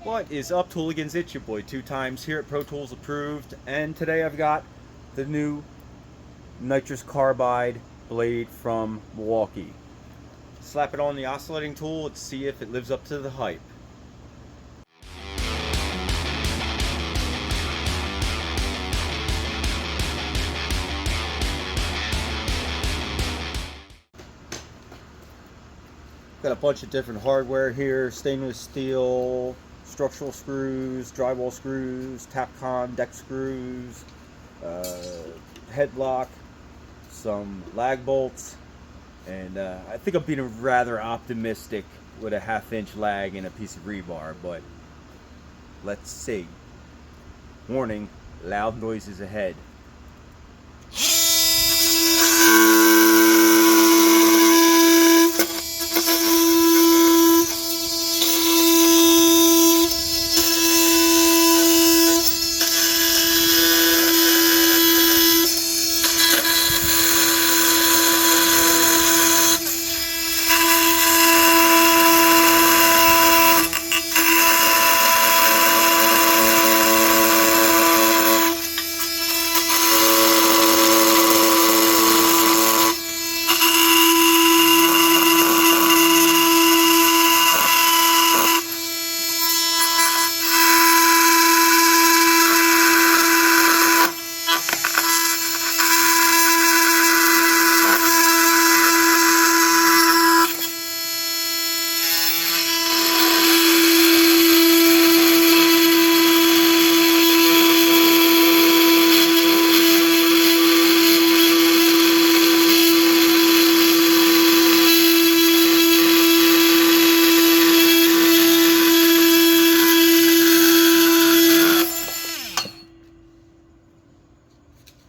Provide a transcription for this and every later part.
What is up, Tooligans? It's your boy 2Times here at Pro Tools Approved, and today I've got the new Nitrus Carbide blade from Milwaukee. Slap it on the oscillating tool. Let's see if it lives up to the hype. Got a bunch of different hardware here: stainless steel, structural screws, drywall screws, Tapcon deck screws, headlock, some lag bolts, and I think I'm being rather optimistic with a 1/2-inch lag and a piece of rebar, but let's see. Warning, loud noises ahead.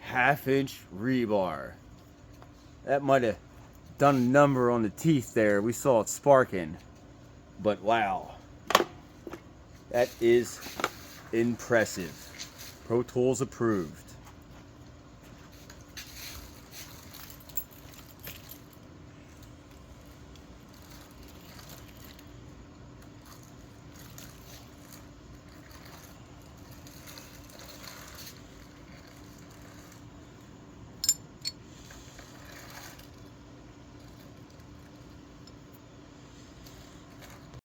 Half-inch rebar. That might have done a number on the teeth there. We saw it sparking. But wow. That is impressive. Pro Tools approved.